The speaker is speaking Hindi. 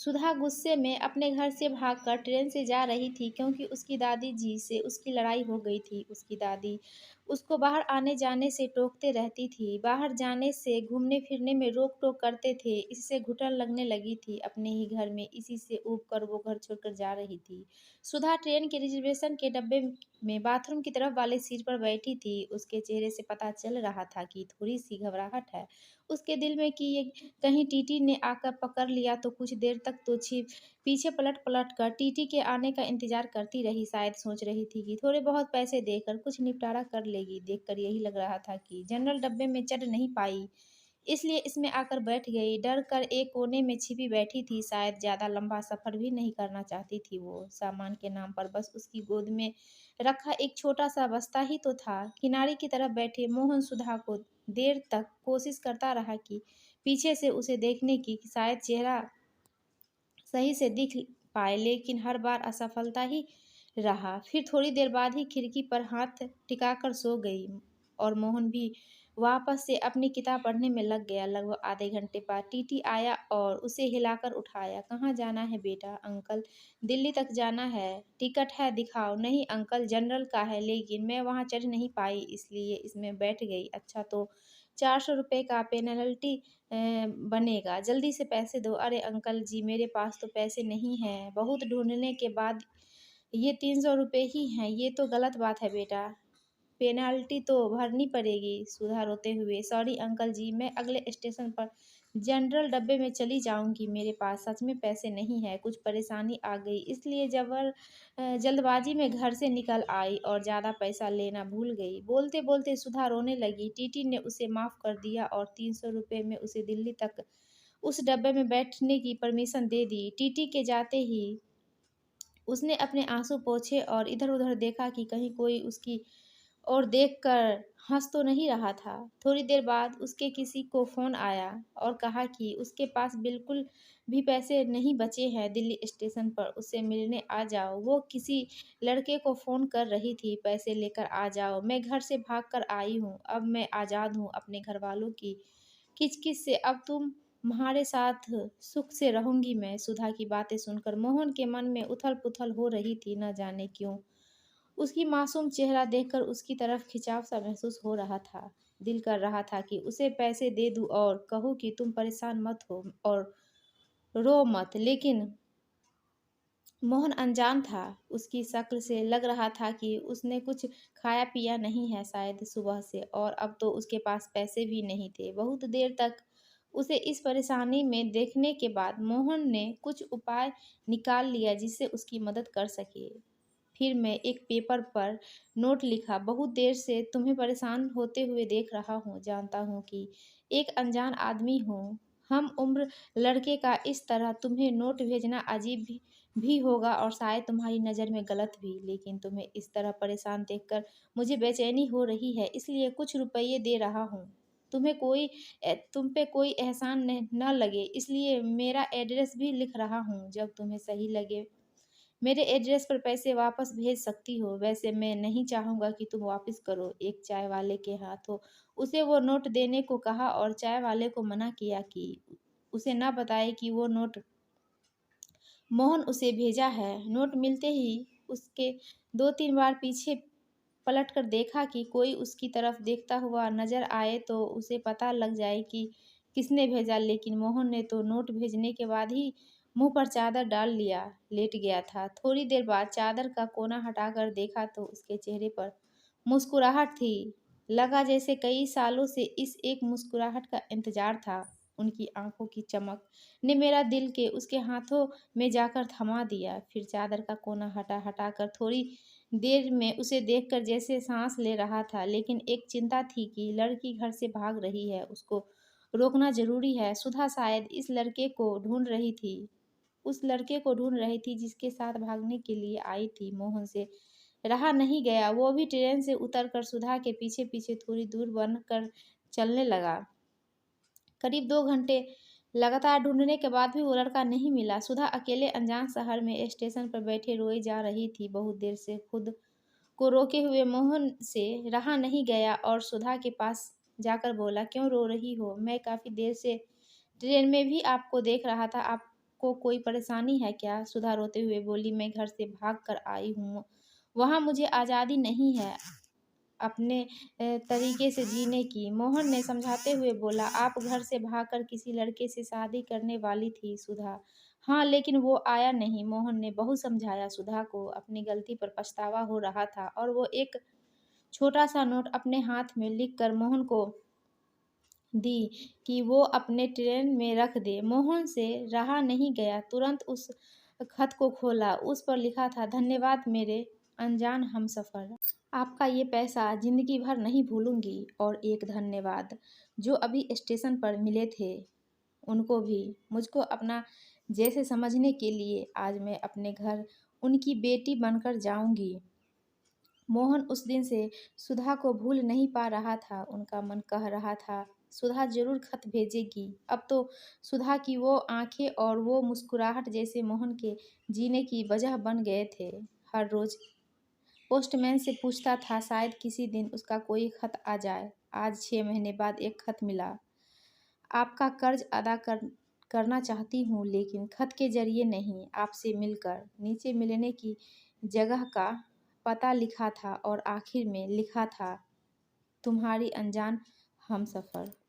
सुधा गुस्से में अपने घर से भागकर ट्रेन से जा रही थी क्योंकि उसकी दादी जी से उसकी लड़ाई हो गई थी। उसकी दादी उसको बाहर आने-जाने से टोकते रहती थी। बाहर जाने से घूमने-फिरने में रोक-टोक करते थे। इससे घुटन लगने लगी थी अपने ही घर में। इसी से ऊब कर वो घर छोड़कर जा रही थी। सुधा ट्रेन के रिजर्वेशन के डब्बे में बाथरूम की तरफ वाली सीट पर बैठी थी। उसके चेहरे से पता चल रहा था कि थोड़ी-सी घबराहट है उसके दिल में कि ये कहीं टीटी ने आकर पकड़ लिया तो। कुछ देर तक तो छिप पीछे पलट-पलट कर टीटी के आने का इंतज़ार करती रही। शायद सोच रही थी कि थोड़े बहुत पैसे देकर कुछ निपटारा कर लेगी। देखकर यही लग रहा था कि जनरल डब्बे में चढ़ नहीं पाई, इसलिए इसमें आकर बैठ गई। डर कर एक कोने में छिपी बैठी थी। शायद ज़्यादा लंबा सफ़र भी नहीं करना चाहती थी वो। सामान के नाम पर बस उसकी गोद में रखा एक छोटा-सा बस्ता ही तो था। किनारे की तरफ बैठे मोहन सुधा को देर तक कोशिश करता रहा कि पीछे से उसे देखने की, कि शायद चेहरा सही से दिख पाए, लेकिन हर बार असफलता ही रहा। फिर थोड़ी देर बाद ही खिड़की पर हाथ टिकाकर सो गई और मोहन भी वापस से अपनी किताब पढ़ने में लग गया। लगभग आधे घंटे बाद टीटी आया और उसे हिलाकर उठाया। कहाँ जाना है बेटा? अंकल, दिल्ली तक जाना है। टिकट है, दिखाओ। नहीं अंकल, जनरल का है, लेकिन मैं वहाँ चढ़ नहीं पाई, इसलिए इसमें बैठ गई। अच्छा तो 400 रुपये का पेनल्टी बनेगा, जल्दी से पैसे दो। अरे अंकल जी, मेरे पास तो पैसे नहीं हैं। बहुत ढूँढने के बाद ये 300 रुपये ही हैं। ये तो गलत बात है बेटा, पेनल्टी तो भरनी पड़ेगी। सुधा रोते हुए, सॉरी अंकल जी, मैं अगले स्टेशन पर जनरल डब्बे में चली जाऊंगी। मेरे पास सच में पैसे नहीं है, कुछ परेशानी आ गई, इसलिए जल्दबाजी में घर से निकल आई और ज़्यादा पैसा लेना भूल गई। बोलते बोलते सुधा रोने लगी। टीटी ने उसे माफ़ कर दिया और 300 रुपये में उसे दिल्ली तक उस डब्बे में बैठने की परमिशन दे दी। टीटी के जाते ही उसने अपने आंसू पोंछे और इधर-उधर देखा कि कहीं कोई उसकी और देखकर हँस तो नहीं रहा था। थोड़ी देर बाद उसके किसी को फ़ोन आया और कहा कि उसके पास बिल्कुल भी पैसे नहीं बचे हैं, दिल्ली स्टेशन पर उससे मिलने आ जाओ। वो किसी लड़के को फ़ोन कर रही थी, पैसे लेकर आ जाओ, मैं घर से भाग कर आई हूँ, अब मैं आज़ाद हूँ अपने घरवालों की किच-किच से, अब तुम्हारे साथ सुख से रहूँगी मैं। सुधा की बातें सुनकर मोहन के मन में उथल-पुथल हो रही थी, न जाने क्यों। उसकी मासूम चेहरा देखकर उसकी तरफ खिंचाव-सा महसूस हो रहा था। दिल कर रहा था कि उसे पैसे दे दूँ और कहूँ कि तुम परेशान मत हो और रो मत, लेकिन मोहन अनजान था। उसकी शक्ल से लग रहा था कि उसने कुछ खाया-पिया नहीं है शायद सुबह से, और अब तो उसके पास पैसे भी नहीं थे। बहुत देर तक उसे इस परेशानी में देखने के बाद मोहन ने कुछ उपाय निकाल लिया जिससे उसकी मदद कर सके। फिर मैं एक पेपर पर नोट लिखा, बहुत देर से तुम्हें परेशान होते हुए देख रहा हूँ। जानता हूँ कि एक अनजान आदमी हूँ, हम उम्र लड़के का, इस तरह तुम्हें नोट भेजना अजीब भी होगा और शायद तुम्हारी नज़र में गलत भी, लेकिन तुम्हें इस तरह परेशान देखकर मुझे बेचैनी हो रही है, इसलिए कुछ रुपये दे रहा हूँ। तुम पे कोई एहसान न लगे, इसलिए मेरा एड्रेस भी लिख रहा हूँ। जब तुम्हें सही लगे मेरे एड्रेस पर पैसे वापस भेज सकती हो। वैसे मैं नहीं चाहूँगा कि तुम वापस करो। एक चाय वाले के हाथों उसे वो नोट देने को कहा और चाय वाले को मना किया कि उसे ना बताए कि वो नोट मोहन उसे भेजा है। नोट मिलते ही उसके 2-3 बार पीछे पलटकर देखा कि कोई उसकी तरफ देखता हुआ नज़र आए तो उसे पता लग जाए कि किसने भेजा, लेकिन मोहन ने तो नोट भेजने के बाद ही मुँह पर चादर डाल लिया, लेट गया था। थोड़ी देर बाद चादर का कोना हटाकर देखा तो उसके चेहरे पर मुस्कुराहट थी। लगा जैसे कई सालों से इस एक मुस्कुराहट का इंतज़ार था। उनकी आँखों की चमक ने मेरा दिल के उसके हाथों में जाकर थमा दिया। फिर चादर का कोना हटा-हटाकर थोड़ी देर में उसे देखकर जैसे सांस ले रहा था, लेकिन एक चिंता थी कि लड़की घर से भाग रही है, उसको रोकना ज़रूरी है। सुधा शायद उस लड़के को ढूंढ रही थी जिसके साथ भागने के लिए आई थी। मोहन से रहा नहीं गया, वो भी ट्रेन से उतरकर सुधा के पीछे-पीछे थोड़ी दूर बनकर चलने लगा। करीब 2 घंटे लगातार ढूंढने के बाद भी वो लड़का नहीं मिला। सुधा अकेले अनजान शहर में स्टेशन पर बैठे रोई जा रही थी। बहुत देर से खुद को रोके हुए मोहन से रहा नहीं गया और सुधा के पास जाकर बोला, क्यों रो रही हो? मैं काफ़ी देर से ट्रेन में भी आपको देख रहा था, आप को कोई परेशानी है क्या? सुधा रोते हुए बोली, मैं घर से भाग कर आई हूँ। वहाँ मुझे आज़ादी नहीं है अपने तरीके से जीने की। मोहन ने समझाते हुए बोला, आप घर से भागकर किसी लड़के से शादी करने वाली थी सुधा। हाँ, लेकिन वो आया नहीं। मोहन ने बहुत समझाया सुधा को। अपनी गलती पर पछतावा हो रहा था और वो एक छोटा-सा नोट अपने हाथ में लिखकर मोहन को दी कि वो अपने ट्रेन में रख दे। मोहन से रहा नहीं गया, तुरंत उस खत को खोला। उस पर लिखा था, धन्यवाद मेरे अनजान हमसफ़र। आपका ये पैसा ज़िंदगी भर नहीं भूलूँगी और एक धन्यवाद जो अभी स्टेशन पर मिले थे, उनको भी। मुझको अपना जैसे समझने के लिए आज मैं अपने घर उनकी बेटी बनकर जाऊँगी। मोहन उस दिन से सुधा को भूल नहीं पा रहा था। उनका मन कह रहा था, सुधा ज़रूर खत भेजेगी। अब तो सुधा की वो आँखें और वो मुस्कुराहट जैसे मोहन के जीने की वजह बन गए थे। हर रोज़ पोस्टमैन से पूछता था, शायद किसी दिन उसका कोई खत आ जाए। आज 6 महीने बाद एक खत मिला। आपका कर्ज अदा करना चाहती हूँ, लेकिन खत के ज़रिए नहीं, आपसे मिलकर। नीचे मिलने की जगह का पता लिखा था और आखिर में लिखा था, तुम्हारी अनजान हमसफ़र।